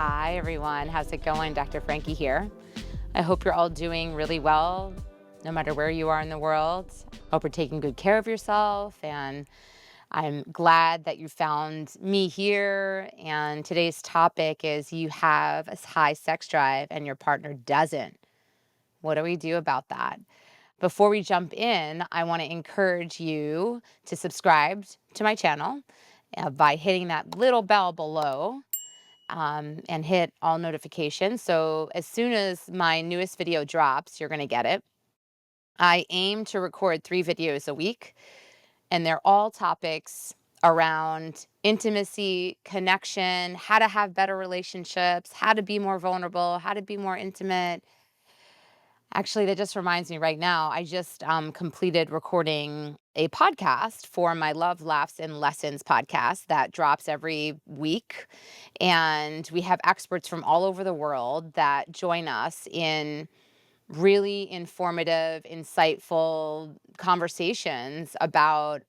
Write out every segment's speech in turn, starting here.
Hi, everyone. How's it going? Dr. Frankie here. I hope you're all doing really well, no matter where you are in the world. Hope you're taking good care of yourself. And I'm glad that you found me here. And today's topic is you have a high sex drive and your partner doesn't. What do we do about that? Before we jump in, I want to encourage you to subscribe to my channel by hitting that little bell below and hit all notifications. So as soon as my newest video drops, you're going to get it. I aim to record 3 videos a week, and they're all topics around intimacy, connection, how to have better relationships, how to be more vulnerable, how to be more intimate. Actually, that just reminds me right now, I just completed recording a podcast for my Love, Laughs, and Lessons podcast that drops every week. And we have experts from all over the world that join us in really informative, insightful conversations about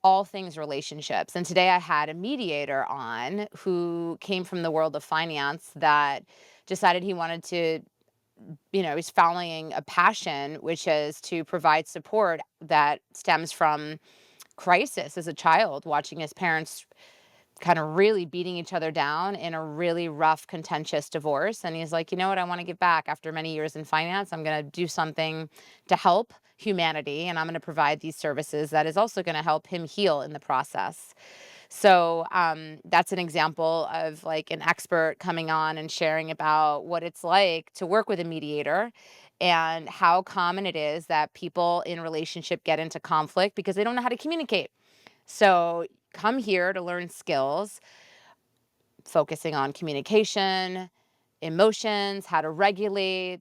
all things relationships. And today I had a mediator on who came from the world of finance that decided he wanted to, he's following a passion, which is to provide support that stems from crisis as a child, watching his parents kind of really beating each other down in a really rough, contentious divorce. And he's like, you know what? I want to give back after many years in finance. I'm going to do something to help humanity, and I'm going to provide these services that is also going to help him heal in the process. So that's an example of like an expert coming on and sharing about what it's like to work with a mediator and how common it is that people in relationship get into conflict because they don't know how to communicate. So come here to learn skills focusing on communication, emotions, how to regulate,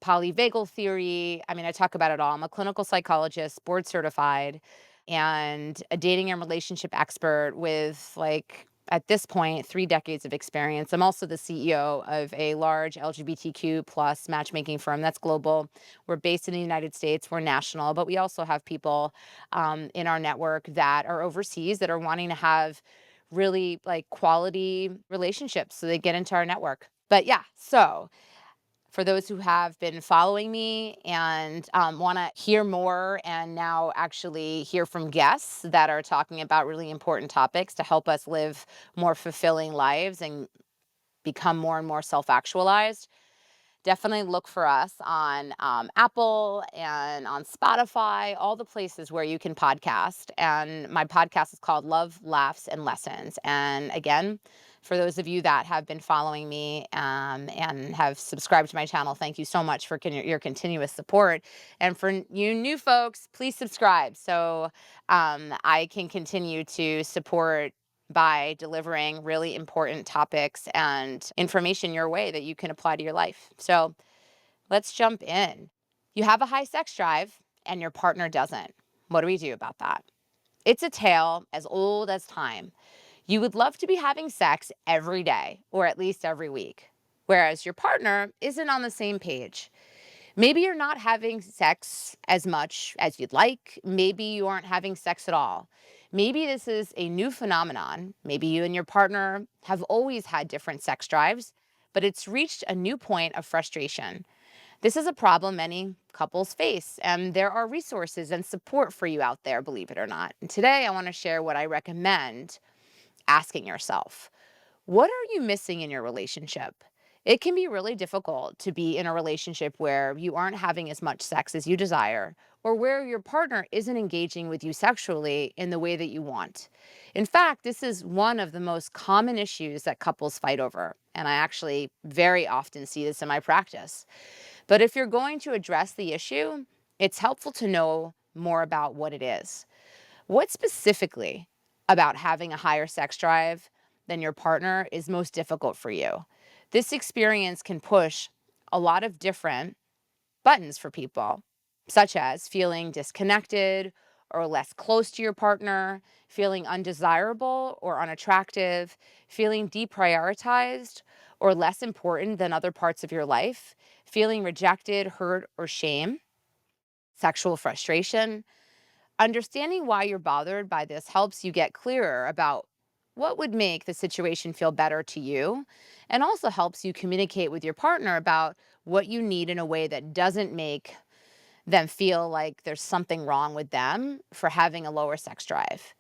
polyvagal theory. I mean, I talk about it all. I'm a clinical psychologist, board certified, and a dating and relationship expert with like at this point 3 decades of experience. I'm also the CEO of a large LGBTQ plus matchmaking firm that's global. We're based in the United States. We're national, but we also have people in our network that are overseas that are wanting to have really like quality relationships, so they get into our network. But yeah, so for those who have been following me and want to hear more and now actually hear from guests that are talking about really important topics to help us live more fulfilling lives and become more and more self-actualized, definitely look for us on Apple and on Spotify, all the places where you can podcast. And my podcast is called Love, Laughs, and Lessons. And again, for those of you that have been following me and have subscribed to my channel, thank you so much for your continuous support. And for you new folks, please subscribe so I can continue to support by delivering really important topics and information your way that you can apply to your life. So let's jump in. You have a high sex drive and your partner doesn't. What do we do about that? It's a tale as old as time. You would love to be having sex every day or at least every week, whereas your partner isn't on the same page. Maybe you're not having sex as much as you'd like. Maybe you aren't having sex at all. Maybe this is a new phenomenon. Maybe you and your partner have always had different sex drives, but it's reached a new point of frustration. This is a problem many couples face, and there are resources and support for you out there, believe it or not. And today I want to share what I recommend asking yourself. What are you missing in your relationship? It can be really difficult to be in a relationship where you aren't having as much sex as you desire, or where your partner isn't engaging with you sexually in the way that you want. In fact, this is one of the most common issues that couples fight over, and I actually very often see this in my practice. But if you're going to address the issue, it's helpful to know more about what it is. What specifically about having a higher sex drive than your partner is most difficult for you? This experience can push a lot of different buttons for people, such as feeling disconnected or less close to your partner, feeling undesirable or unattractive, feeling deprioritized or less important than other parts of your life, feeling rejected, hurt, or shame, sexual frustration. Understanding why you're bothered by this helps you get clearer about what would make the situation feel better to you, and also helps you communicate with your partner about what you need in a way that doesn't make them feel like there's something wrong with them for having a lower sex drive.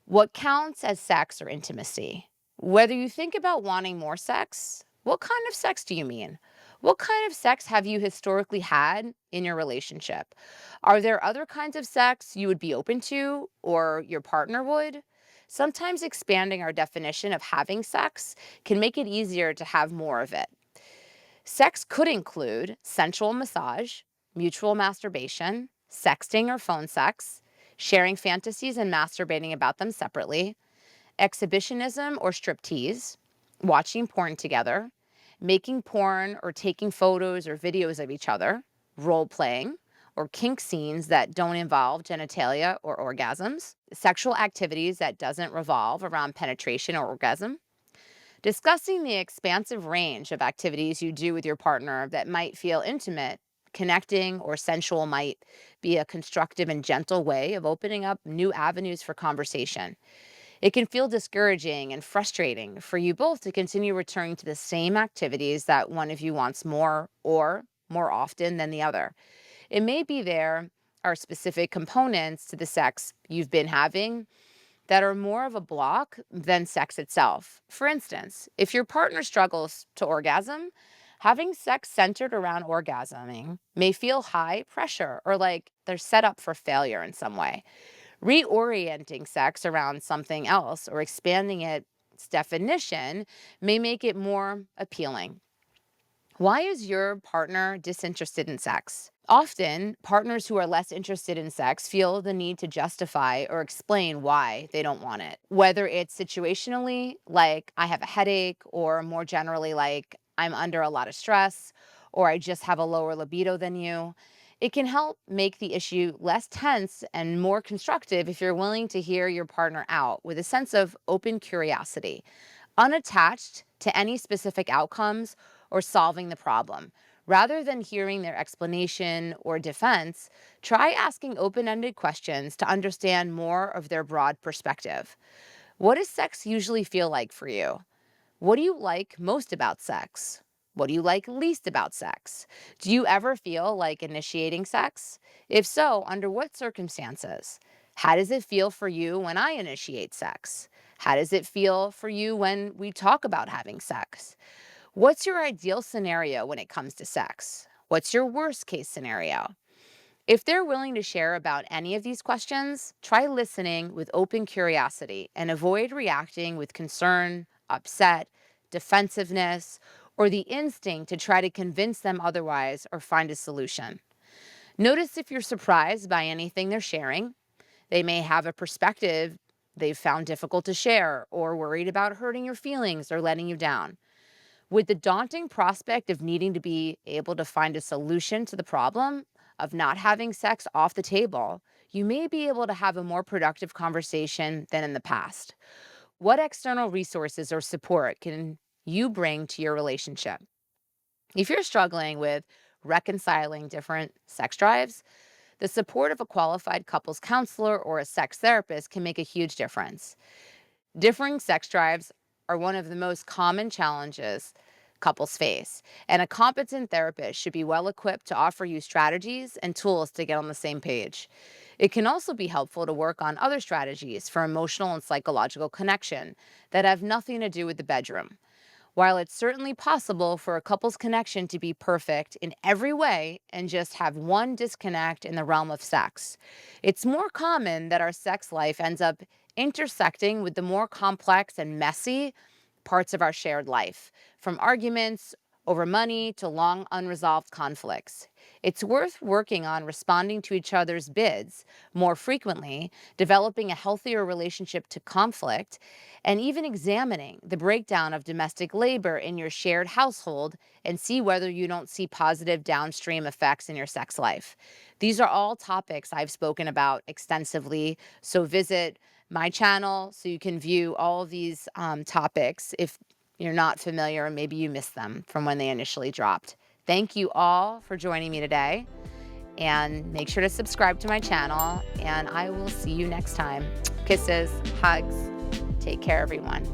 What counts as sex or intimacy? Whether you think about wanting more sex, what kind of sex do you mean? What kind of sex have you historically had in your relationship? Are there other kinds of sex you would be open to or your partner would? Sometimes expanding our definition of having sex can make it easier to have more of it. Sex could include sensual massage, mutual masturbation, sexting or phone sex, sharing fantasies and masturbating about them separately, exhibitionism or striptease, watching porn together, making porn or taking photos or videos of each other, role playing, or kink scenes that don't involve genitalia or orgasms, sexual activities that doesn't revolve around penetration or orgasm, discussing the expansive range of activities you do with your partner that might feel intimate, connecting, or sensual might be a constructive and gentle way of opening up new avenues for conversation. It can feel discouraging and frustrating for you both to continue returning to the same activities that one of you wants more or more often than the other. It may be there are specific components to the sex you've been having that are more of a block than sex itself. For instance, if your partner struggles to orgasm, having sex centered around orgasming may feel high pressure or like they're set up for failure in some way. Reorienting sex around something else or expanding its definition may make it more appealing. Why is your partner disinterested in sex? Often, partners who are less interested in sex feel the need to justify or explain why they don't want it. Whether it's situationally, like I have a headache, or more generally, like I'm under a lot of stress, or I just have a lower libido than you. It can help make the issue less tense and more constructive if you're willing to hear your partner out with a sense of open curiosity, unattached to any specific outcomes or solving the problem. Rather than hearing their explanation or defense, try asking open ended questions to understand more of their broad perspective. What does sex usually feel like for you? What do you like most about sex? What do you like least about sex? Do you ever feel like initiating sex? If so, under what circumstances? How does it feel for you when I initiate sex? How does it feel for you when we talk about having sex? What's your ideal scenario when it comes to sex? What's your worst case scenario? If they're willing to share about any of these questions, try listening with open curiosity and avoid reacting with concern, upset, defensiveness, or the instinct to try to convince them otherwise or find a solution. Notice if you're surprised by anything they're sharing. They may have a perspective they've found difficult to share or worried about hurting your feelings or letting you down. With the daunting prospect of needing to be able to find a solution to the problem of not having sex off the table, you may be able to have a more productive conversation than in the past. What external resources or support can you bring to your relationship? If you're struggling with reconciling different sex drives, the support of a qualified couples counselor or a sex therapist can make a huge difference. Differing sex drives are one of the most common challenges couples face, and a competent therapist should be well equipped to offer you strategies and tools to get on the same page. It can also be helpful to work on other strategies for emotional and psychological connection that have nothing to do with the bedroom. While it's certainly possible for a couple's connection to be perfect in every way and just have one disconnect in the realm of sex, it's more common that our sex life ends up intersecting with the more complex and messy parts of our shared life, from arguments over money to long unresolved conflicts. It's worth working on responding to each other's bids more frequently, developing a healthier relationship to conflict, and even examining the breakdown of domestic labor in your shared household and see whether you don't see positive downstream effects in your sex life. These are all topics I've spoken about extensively, so visit my channel so you can view all of these topics if you're not familiar and maybe you missed them from when they initially dropped. Thank you all for joining me today, and make sure to subscribe to my channel, and I will see you next time. Kisses, hugs. Take care, everyone.